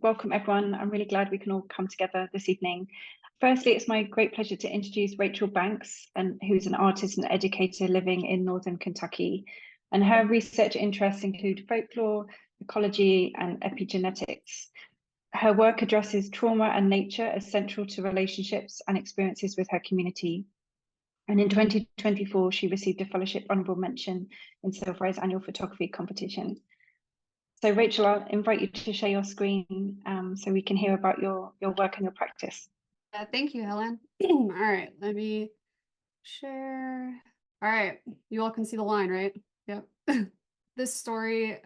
welcome everyone. I'm really glad we can all come together this evening. Firstly, it's my great pleasure to introduce Rachael Banks, who's an artist and educator living in Northern Kentucky. And her research interests include folklore, ecology, and epigenetics. Her work addresses trauma and nature as central to relationships and experiences with her community. And in 2024, she received a fellowship honorable mention in Silver Eye's annual photography competition. So Rachael, I'll invite you to share your screen so we can hear about your work and your practice. Thank you, Helen. All right, let me share. All right, you all can see the line, right? Yep. This story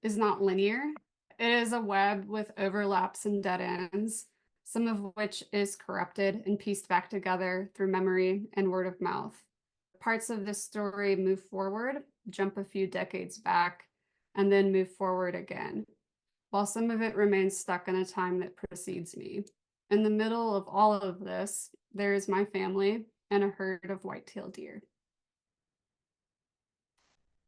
is not linear. It is a web with overlaps and dead ends, some of which is corrupted and pieced back together through memory and word of mouth. Parts of this story move forward, jump a few decades back, and then move forward again, while some of it remains stuck in a time that precedes me. In the middle of all of this, there is my family and a herd of white-tailed deer.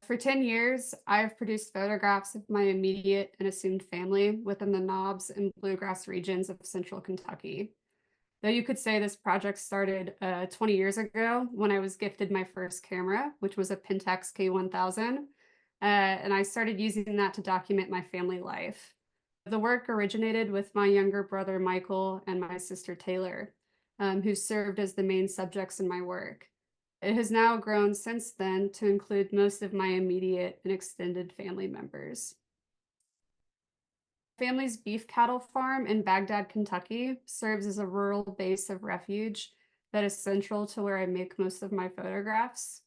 For 10 years, I have produced photographs of my immediate and assumed family within the knobs and bluegrass regions of central Kentucky. Though you could say this project started 20 years ago when I was gifted my first camera, which was a Pentax K1000, and I started using that to document my family life. The work originated with my younger brother, Michael, and my sister, Taylor, who served as the main subjects in my work. It has now grown since then to include most of my immediate and extended family members. Family's beef cattle farm in Baghdad, Kentucky serves as a rural base of refuge that is central to where I make most of my photographs.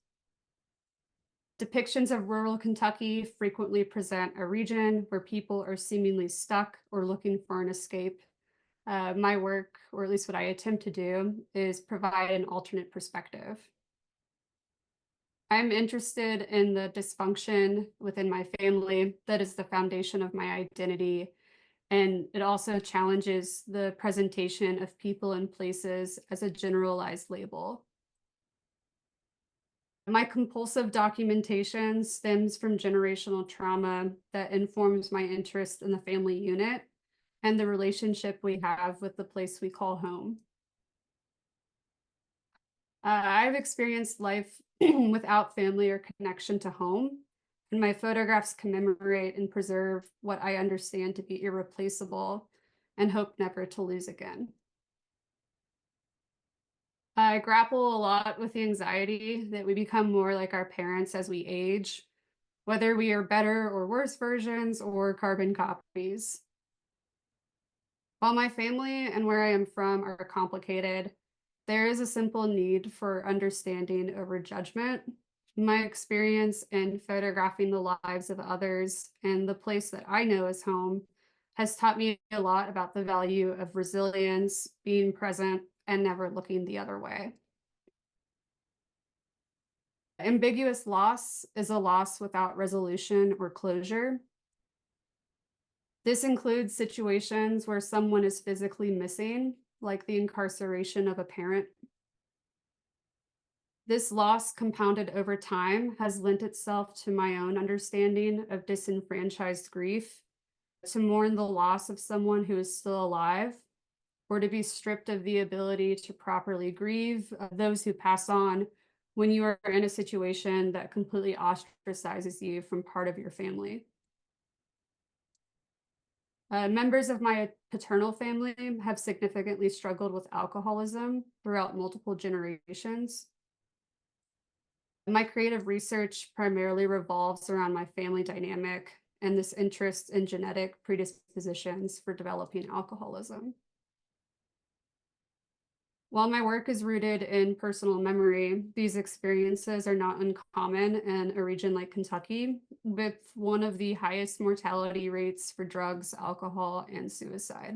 Depictions of rural Kentucky frequently present a region where people are seemingly stuck or looking for an escape. My work, or at least what I attempt to do, is provide an alternate perspective. I'm interested in the dysfunction within my family that is the foundation of my identity, and it also challenges the presentation of people and places as a generalized label. My compulsive documentation stems from generational trauma that informs my interest in the family unit and the relationship we have with the place we call home. I've experienced life without family or connection to home, and my photographs commemorate and preserve what I understand to be irreplaceable and hope never to lose again. I grapple a lot with the anxiety that we become more like our parents as we age, whether we are better or worse versions or carbon copies. While my family and where I am from are complicated, there is a simple need for understanding over judgment. My experience in photographing the lives of others and the place that I know as home has taught me a lot about the value of resilience, being present, and never looking the other way. Ambiguous loss is a loss without resolution or closure. This includes situations where someone is physically missing, like the incarceration of a parent. This loss, compounded over time, has lent itself to my own understanding of disenfranchised grief, to mourn the loss of someone who is still alive, or to be stripped of the ability to properly grieve those who pass on when you are in a situation that completely ostracizes you from part of your family. Members of my paternal family have significantly struggled with alcoholism throughout multiple generations. My creative research primarily revolves around my family dynamic and this interest in genetic predispositions for developing alcoholism. While my work is rooted in personal memory, these experiences are not uncommon in a region like Kentucky, with one of the highest mortality rates for drugs, alcohol, and suicide.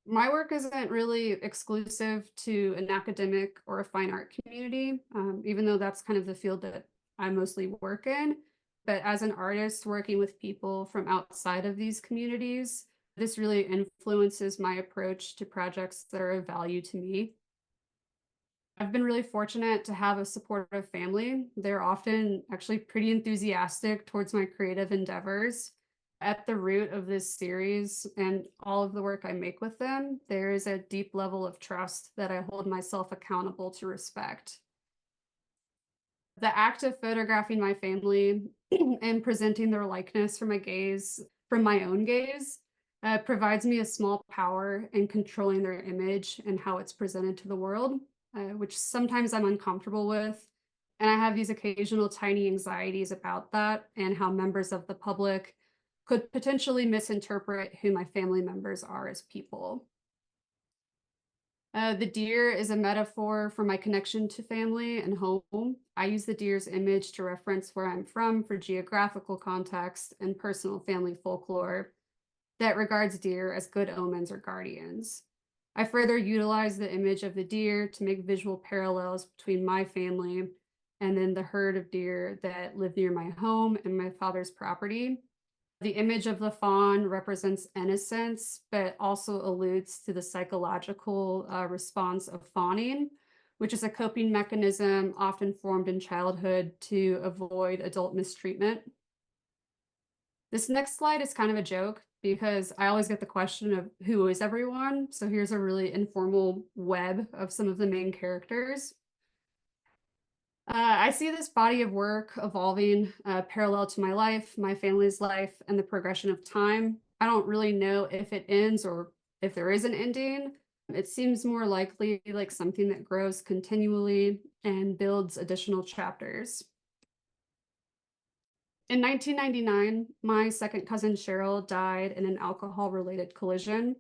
My work isn't really exclusive to an academic or a fine art community, even though that's kind of the field that I mostly work in. But as an artist working with people from outside of these communities, this really influences my approach to projects that are of value to me. I've been really fortunate to have a supportive family. They're often actually pretty enthusiastic towards my creative endeavors. At the root of this series and all of the work I make with them, there is a deep level of trust that I hold myself accountable to respect. The act of photographing my family and presenting their likeness from my own gaze, provides me a small power in controlling their image and how it's presented to the world, which sometimes I'm uncomfortable with. And I have these occasional tiny anxieties about that and how members of the public could potentially misinterpret who my family members are as people. The deer is a metaphor for my connection to family and home. I use the deer's image to reference where I'm from for geographical context and personal family folklore that regards deer as good omens or guardians. I further utilize the image of the deer to make visual parallels between my family and then the herd of deer that live near my home and my father's property. The image of the fawn represents innocence, but also alludes to the psychological response of fawning, which is a coping mechanism often formed in childhood to avoid adult mistreatment. This next slide is kind of a joke because I always get the question of who is everyone? So here's a really informal web of some of the main characters. I see this body of work evolving parallel to my life, my family's life, and the progression of time. I don't really know if it ends or if there is an ending. It seems more likely like something that grows continually and builds additional chapters. In 1999, my second cousin Cheryl died in an alcohol-related collision.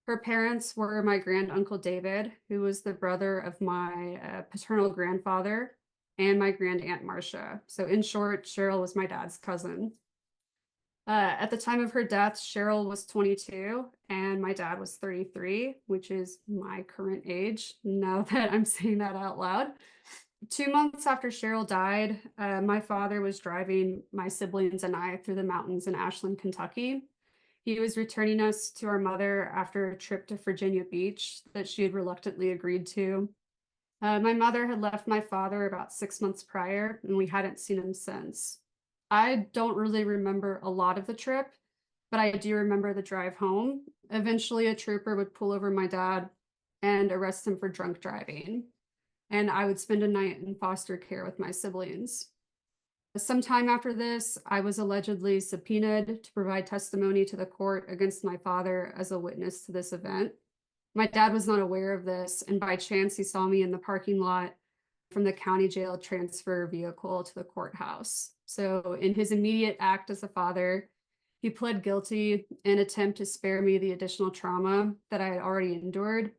Her parents were my granduncle David, who was the brother of my paternal grandfather, and my grandaunt Marcia. So in short, Cheryl was my dad's cousin. At the time of her death, Cheryl was 22 and my dad was 33, which is my current age, now that I'm saying that out loud. 2 months after Cheryl died, my father was driving my siblings and I through the mountains in Ashland, Kentucky. He was returning us to our mother after a trip to Virginia Beach that she had reluctantly agreed to. My mother had left my father about 6 months prior, and we hadn't seen him since. I don't really remember a lot of the trip, but I do remember the drive home. Eventually, a trooper would pull over my dad and arrest him for drunk driving, and I would spend a night in foster care with my siblings. Sometime after this, I was allegedly subpoenaed to provide testimony to the court against my father as a witness to this event. My dad was not aware of this, and by chance he saw me in the parking lot from the county jail transfer vehicle to the courthouse. So in his immediate act as a father, he pled guilty in an attempt to spare me the additional trauma that I had already endured.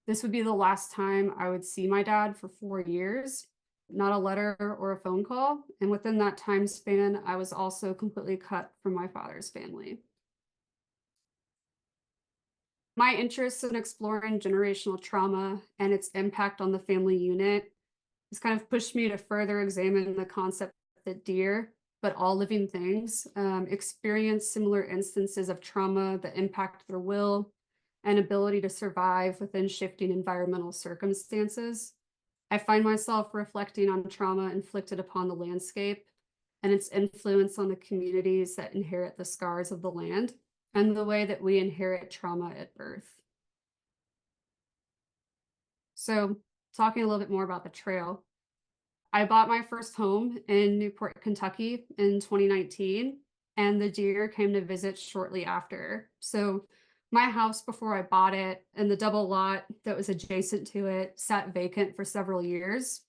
This would be the last time I would see my dad for 4 years, not a letter or a phone call. And within that time span, I was also completely cut from my father's family. My interest in exploring generational trauma and its impact on the family unit has kind of pushed me to further examine the concept that deer, but all living things, experience similar instances of trauma that impact their will and ability to survive within shifting environmental circumstances. I find myself reflecting on trauma inflicted upon the landscape and its influence on the communities that inherit the scars of the land and the way that we inherit trauma at birth. So, talking a little bit more about the trail, I bought my first home in Newport, Kentucky in 2019, and the deer came to visit shortly after. So, my house before I bought it and the double lot that was adjacent to it sat vacant for several years.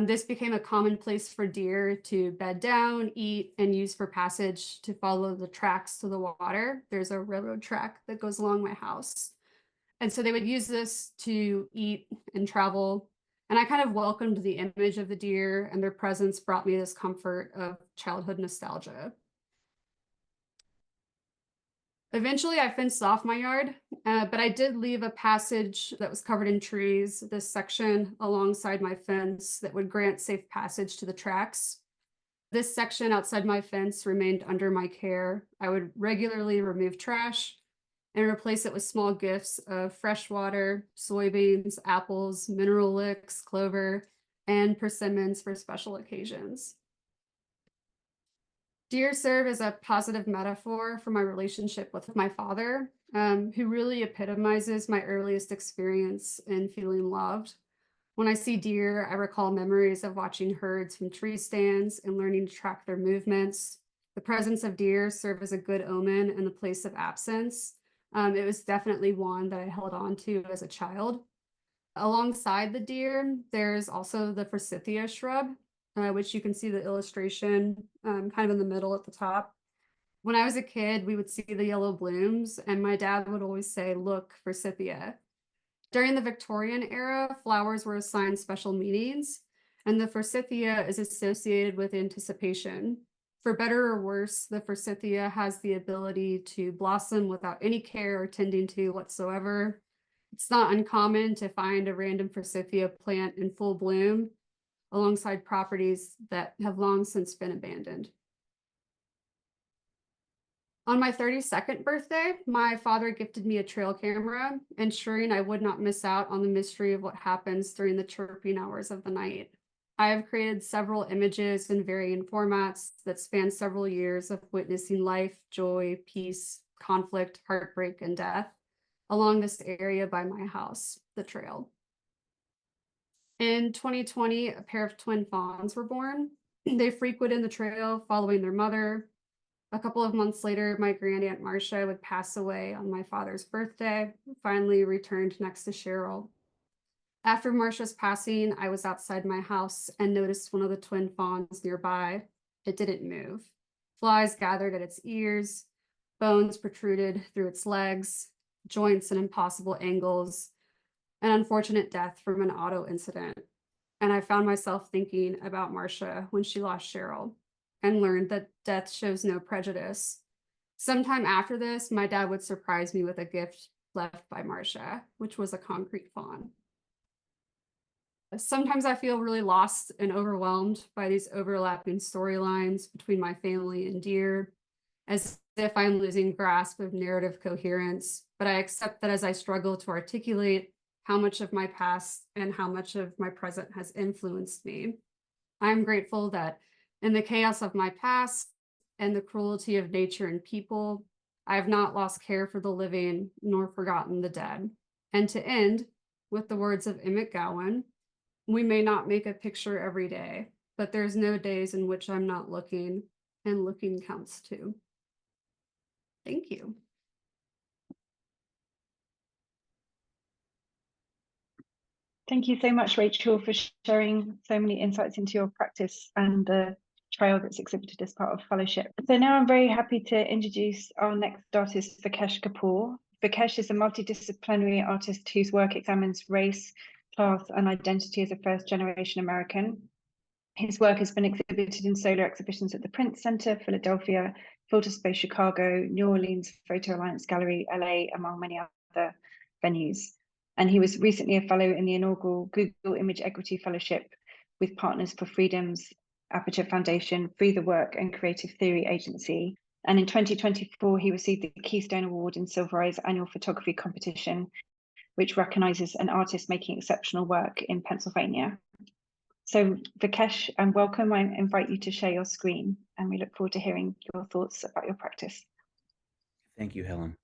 This became a common place for deer to bed down, eat, and use for passage to follow the tracks to the water. There's a railroad track that goes along my house. And so they would use this to eat and travel. And I kind of welcomed the image of the deer, and their presence brought me this comfort of childhood nostalgia. Eventually, I fenced off my yard, but I did leave a passage that was covered in trees, this section alongside my fence that would grant safe passage to the tracks. This section outside my fence remained under my care. I would regularly remove trash and replace it with small gifts of fresh water, soybeans, apples, mineral licks, clover, and persimmons for special occasions. Deer serve as a positive metaphor for my relationship with my father, who really epitomizes my earliest experience in feeling loved. When I see deer, I recall memories of watching herds from tree stands and learning to track their movements. The presence of deer served as a good omen in the place of absence. It was definitely one that I held on to as a child. Alongside the deer, there's also the forsythia shrub, which you can see the illustration kind of in the middle at the top. When I was a kid, we would see the yellow blooms, and my dad would always say, "Look, forsythia." During the Victorian era, flowers were assigned special meanings, and the forsythia is associated with anticipation. For better or worse, the forsythia has the ability to blossom without any care or tending to whatsoever. It's not uncommon to find a random forsythia plant in full bloom alongside properties that have long since been abandoned. On my 32nd birthday, my father gifted me a trail camera, ensuring I would not miss out on the mystery of what happens during the chirping hours of the night. I have created several images in varying formats that span several years of witnessing life, joy, peace, conflict, heartbreak, and death along this area by my house, the trail. In 2020, a pair of twin fawns were born. They frequented the trail following their mother. A couple of months later, my grandaunt Marcia would pass away on my father's birthday, finally returned next to Cheryl. After Marcia's passing, I was outside my house and noticed one of the twin fawns nearby. It didn't move. Flies gathered at its ears, bones protruded through its legs, joints in impossible angles, an unfortunate death from an auto incident. And I found myself thinking about Marcia when she lost Cheryl and learned that death shows no prejudice. Sometime after this, my dad would surprise me with a gift left by Marcia, which was a concrete fawn. Sometimes I feel really lost and overwhelmed by these overlapping storylines between my family and deer, as if I'm losing grasp of narrative coherence. But I accept that as I struggle to articulate how much of my past and how much of my present has influenced me. I'm grateful that in the chaos of my past and the cruelty of nature and people, I have not lost care for the living nor forgotten the dead. And to end with the words of Emmett Gowan, we may not make a picture every day, but there's no days in which I'm not looking, and looking counts too. Thank you. Thank you so much, Rachel, for sharing so many insights into your practice and the trail that's exhibited as part of fellowship. So now I'm very happy to introduce our next artist, Vikesh Kapoor. Vikesh is a multidisciplinary artist whose work examines race, class, and identity as a first-generation American. His work has been exhibited in solo exhibitions at the Print Center, Philadelphia, Filter Space Chicago, New Orleans Photo Alliance Gallery, LA, among many other venues. And he was recently a fellow in the inaugural Google Image Equity Fellowship with Partners for Freedom's Aperture Foundation, Free the Work, and Creative Theory Agency. And in 2024, he received the Keystone Award in Silver Eye's annual photography competition, which recognizes an artist making exceptional work in Pennsylvania. So Vikesh, and welcome. I invite you to share your screen, and we look forward to hearing your thoughts about your practice. Thank you, Helen.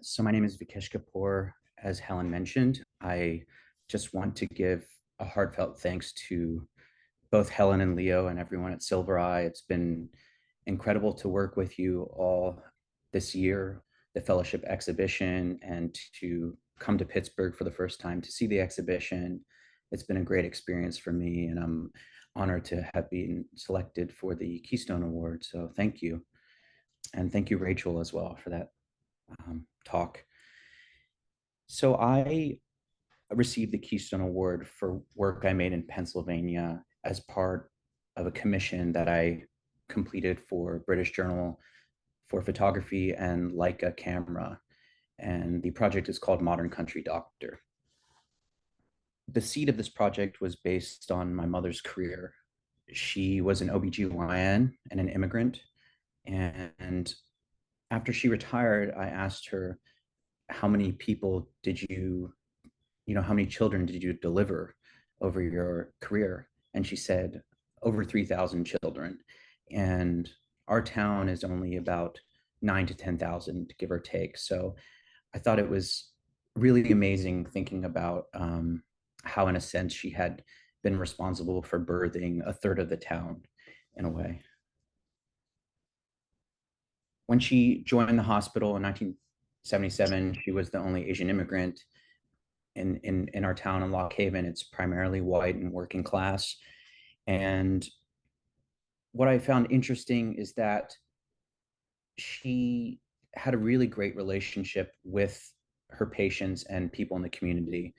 So my name is Vikesh Kapoor. As Helen mentioned, I just want to give a heartfelt thanks to both Helen and Leo and everyone at Silver Eye. It's been incredible to work with you all this year, the fellowship exhibition, and to come to Pittsburgh for the first time to see the exhibition. It's been a great experience for me, and I'm honored to have been selected for the Keystone Award. So thank you. And thank you, Rachel, as well, for that talk. So I received the Keystone Award for work I made in Pennsylvania as part of a commission that I completed for British Journal for Photography and Leica Camera. And the project is called Modern Country Doctor. The seed of this project was based on my mother's career. She was an OBGYN and an immigrant. And after she retired, I asked her, how many people did how many children did you deliver over your career? And she said, over 3,000 children. And our town is only about 9 to 10,000, give or take. So I thought it was really amazing thinking about how, in a sense, she had been responsible for birthing a third of the town in a way. When she joined the hospital in 1977, she was the only Asian immigrant in our town in Lock Haven. It's primarily white and working class. And what I found interesting is that she had a really great relationship with her patients and people in the community.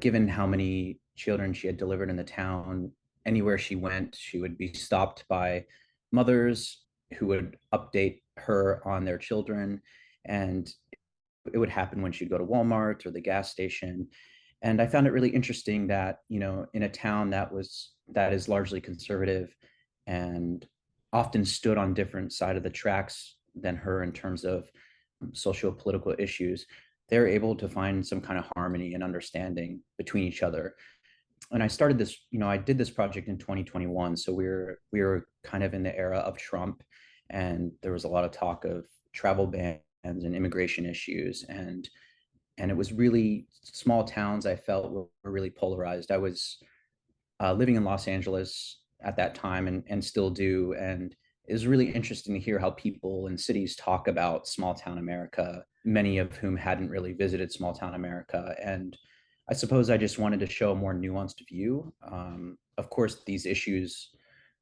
Given how many children she had delivered in the town, anywhere she went, she would be stopped by mothers who would update her on their children. And it would happen when she'd go to Walmart or the gas station. And I found it really interesting that, in a town that is largely conservative and often stood on different side of the tracks than her in terms of socio-political issues, they're able to find some kind of harmony and understanding between each other. And I started this, I did this project in 2021. So we were kind of in the era of Trump, and there was a lot of talk of travel bans and immigration issues. And it was really small towns I felt were really polarized. I was living in Los Angeles at that time and still do. And it was really interesting to hear how people in cities talk about small town America, many of whom hadn't really visited small town America. And I suppose I just wanted to show a more nuanced view. Of course, these issues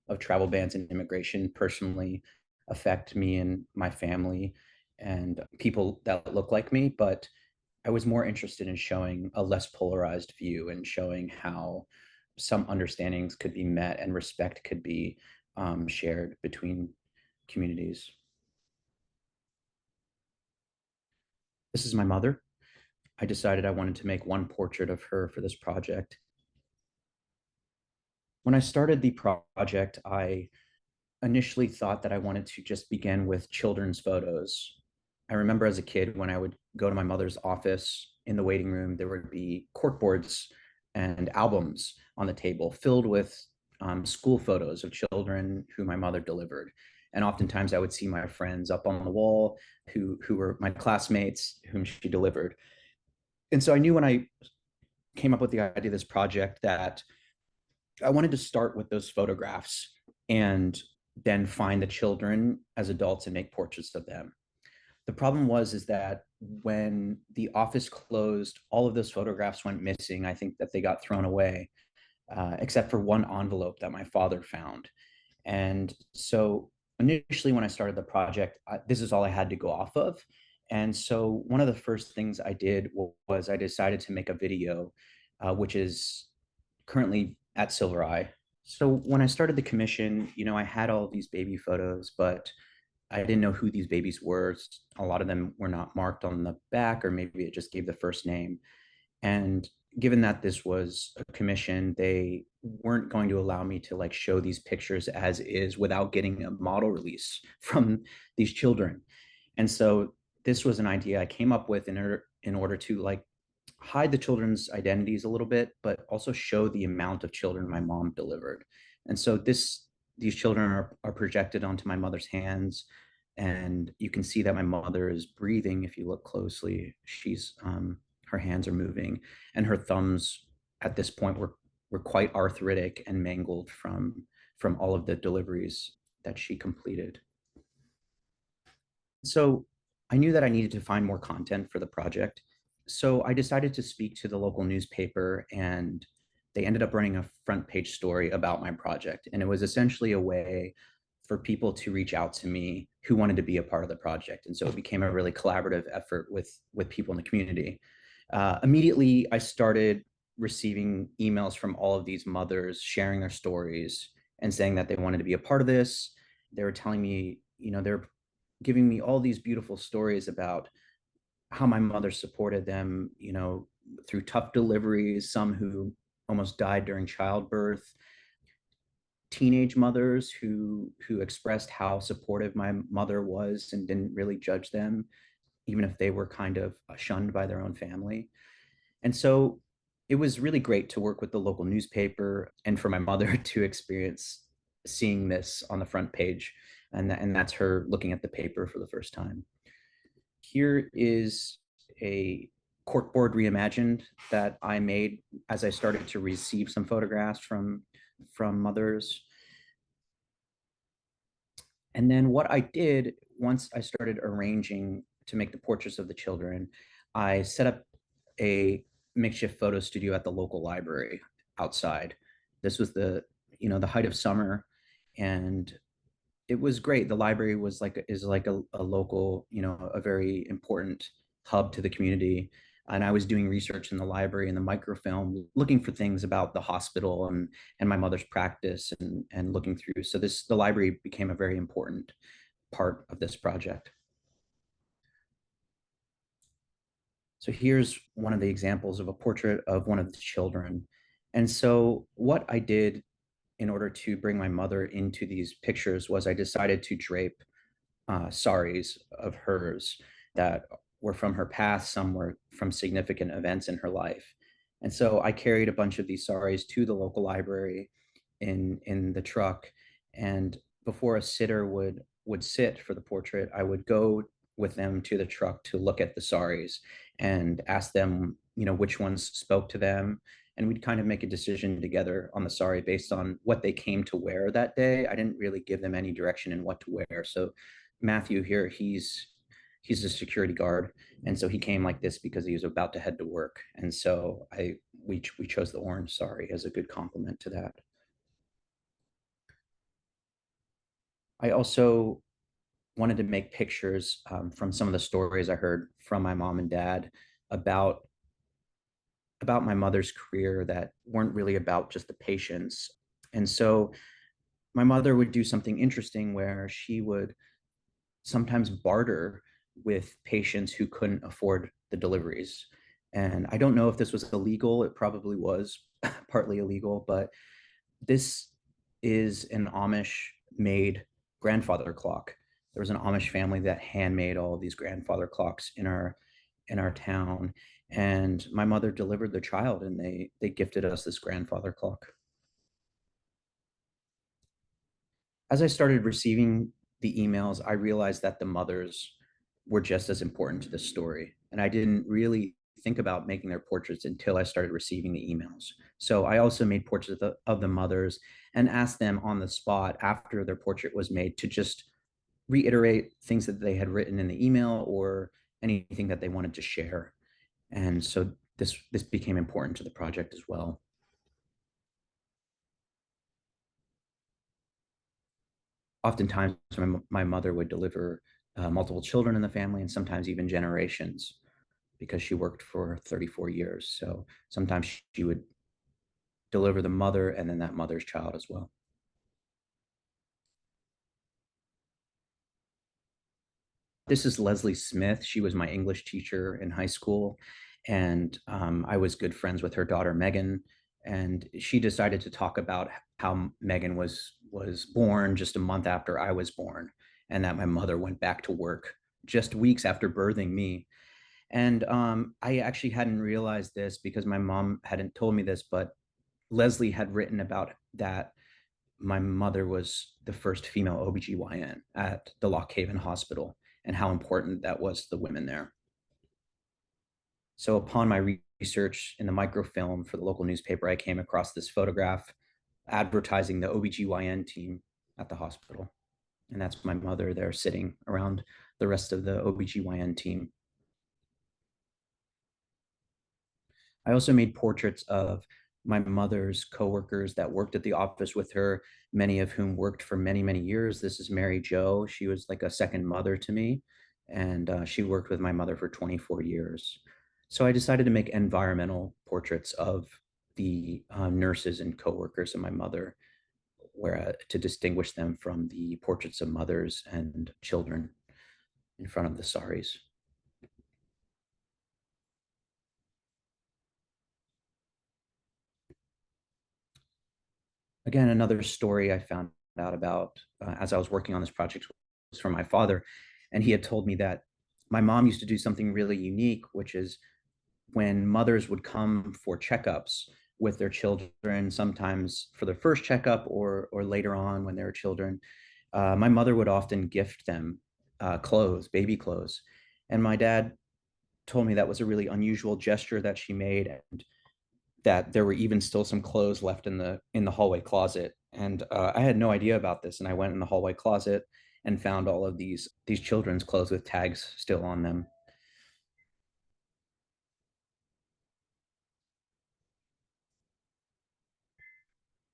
of travel bans and immigration personally affect me and my family and people that look like me, but I was more interested in showing a less polarized view and showing how some understandings could be met and respect could be shared between communities. This is my mother. I decided I wanted to make one portrait of her for this project. When I started the project, I initially thought that I wanted to just begin with children's photos. I remember as a kid when I would go to my mother's office in the waiting room, there would be corkboards and albums on the table filled with school photos of children who my mother delivered. And oftentimes I would see my friends up on the wall who were my classmates whom she delivered. And so I knew when I came up with the idea of this project that I wanted to start with those photographs and then find the children as adults and make portraits of them. The problem is that when the office closed, all of those photographs went missing. I think that they got thrown away, except for one envelope that my father found. And so initially when I started the project, this is all I had to go off of. And so one of the first things I did was I decided to make a video, which is currently at Silver Eye. So when I started the commission, I had all these baby photos, but I didn't know who these babies were. A lot of them were not marked on the back, or maybe it just gave the first name. And given that this was a commission, they weren't going to allow me to show these pictures as is without getting a model release from these children. And so this was an idea I came up with in order to hide the children's identities a little bit, but also show the amount of children my mom delivered. And so these children are projected onto my mother's hands, and you can see that my mother is breathing. If you look closely, her hands are moving, and her thumbs at this point were quite arthritic and mangled from all of the deliveries that she completed. So I knew that I needed to find more content for the project. So I decided to speak to the local newspaper, and they ended up running a front page story about my project. And it was essentially a way for people to reach out to me who wanted to be a part of the project. And so it became a really collaborative effort with people in the community. Immediately, I started receiving emails from all of these mothers sharing their stories and saying that they wanted to be a part of this. They were telling me, they're giving me all these beautiful stories about how my mother supported them, through tough deliveries, some who almost died during childbirth, teenage mothers who expressed how supportive my mother was and didn't really judge them, even if they were kind of shunned by their own family. And so it was really great to work with the local newspaper and for my mother to experience seeing this on the front page. and that's her looking at the paper for the first time. Here is a corkboard reimagined that I made as I started to receive some photographs from mothers. And then what I did once I started arranging to make the portraits of the children, I set up a makeshift photo studio at the local library outside. This was the height of summer, and it was great. The library was is like a local, a very important hub to the community. And I was doing research in the library and the microfilm, looking for things about the hospital and my mother's practice and looking through. So the library became a very important part of this project. So here's one of the examples of a portrait of one of the children. And so what I did in order to bring my mother into these pictures was I decided to drape saris of hers that were from her past, some were from significant events in her life. And so I carried a bunch of these saris to the local library in the truck. And before a sitter would sit for the portrait, I would go with them to the truck to look at the saris and ask them, which ones spoke to them. And we'd kind of make a decision together on the sari based on what they came to wear that day. I didn't really give them any direction in what to wear. So Matthew here, he's a security guard, and so he came like this because he was about to head to work. And so we chose the orange sari as a good complement to that. I also wanted to make pictures from some of the stories I heard from my mom and dad about my mother's career that weren't really about just the patients. And so my mother would do something interesting where she would sometimes barter with patients who couldn't afford the deliveries. And I don't know if this was illegal. It probably was partly illegal, but this is an Amish made grandfather clock. There was an Amish family that handmade all of these grandfather clocks in our town. And my mother delivered the child, and they gifted us this grandfather clock. As I started receiving the emails, I realized that the mothers were just as important to the story. And I didn't really think about making their portraits until I started receiving the emails. So I also made portraits of the mothers and asked them on the spot after their portrait was made to just reiterate things that they had written in the email or anything that they wanted to share. And so this became important to the project as well. Oftentimes my mother would deliver multiple children in the family and sometimes even generations because she worked for 34 years. So sometimes she would deliver the mother and then that mother's child as well. This is Leslie Smith. She was my English teacher in high school, and I was good friends with her daughter, Megan. And she decided to talk about how Megan was born just a month after I was born, and that my mother went back to work just weeks after birthing me. And I actually hadn't realized this because my mom hadn't told me this, but Leslie had written about that my mother was the first female OBGYN at the Lock Haven Hospital and how important that was to the women there. So upon my research in the microfilm for the local newspaper, I came across this photograph advertising the OBGYN team at the hospital. And that's my mother there sitting around the rest of the OBGYN team. I also made portraits of my mother's coworkers that worked at the office with her, many of whom worked for many, many years. This is Mary Jo. She was like a second mother to me, and she worked with my mother for 24 years. So I decided to make environmental portraits of the nurses and coworkers of my mother, where to distinguish them from the portraits of mothers and children in front of the saris. Again, another story I found out about as I was working on this project was from my father. And he had told me that my mom used to do something really unique, which is when mothers would come for checkups with their children, sometimes for their first checkup or later on when they were children, My mother would often gift them clothes, baby clothes. And my dad told me that was a really unusual gesture that she made, and that there were even still some clothes left in the hallway closet. And I had no idea about this. And I went in the hallway closet and found all of these children's clothes with tags still on them.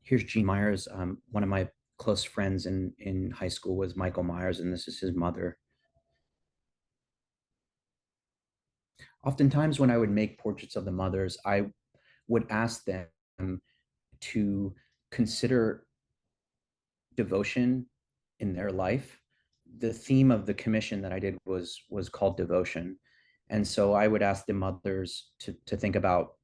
Here's Gene Myers. One of my close friends in high school was Michael Myers, and this is his mother. Oftentimes, when I would make portraits of the mothers, I would ask them to consider devotion in their life. The theme of the commission that I did was called devotion, and so I would ask the mothers to think about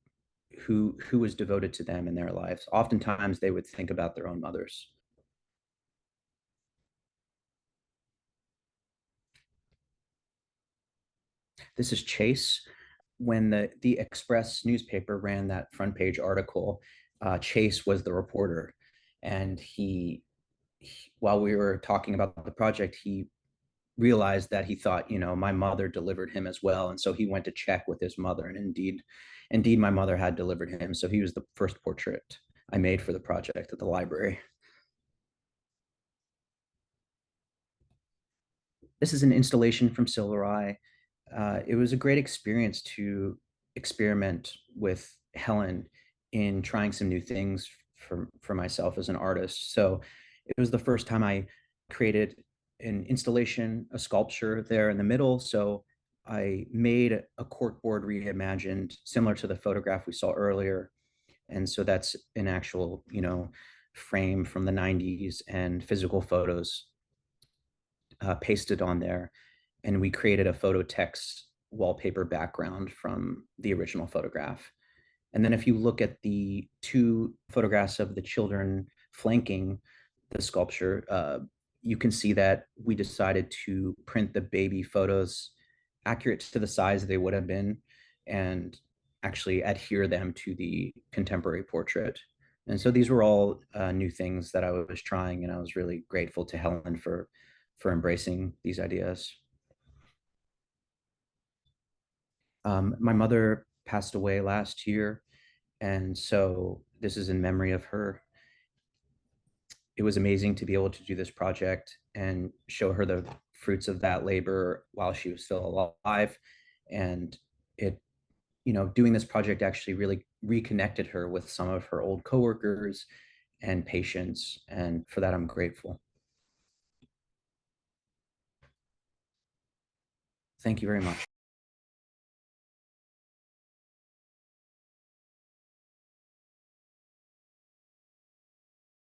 who was devoted to them in their lives. Oftentimes, they would think about their own mothers. This is Chase. When the Express newspaper ran that front page article, Chase was the reporter, and while we were talking about the project, he realized that he thought, my mother delivered him as well, and so he went to check with his mother, and indeed, my mother had delivered him. So he was the first portrait I made for the project at the library. This is an installation from Silver Eye. It was a great experience to experiment with Helen in trying some new things for myself as an artist. So it was the first time I created an installation, a sculpture there in the middle. So I made a corkboard reimagined, similar to the photograph we saw earlier. And so that's an actual, frame from the 90s and physical photos pasted on there. And we created a photo text wallpaper background from the original photograph. And then if you look at the two photographs of the children flanking the sculpture, you can see that we decided to print the baby photos accurate to the size they would have been, and actually adhere them to the contemporary portrait. And so these were all new things that I was trying, and I was really grateful to Helen for embracing these ideas. My mother passed away last year, and so this is in memory of her. It was amazing to be able to do this project and show her the fruits of that labor while she was still alive. And doing this project actually really reconnected her with some of her old coworkers and patients. And for that, I'm grateful. Thank you very much.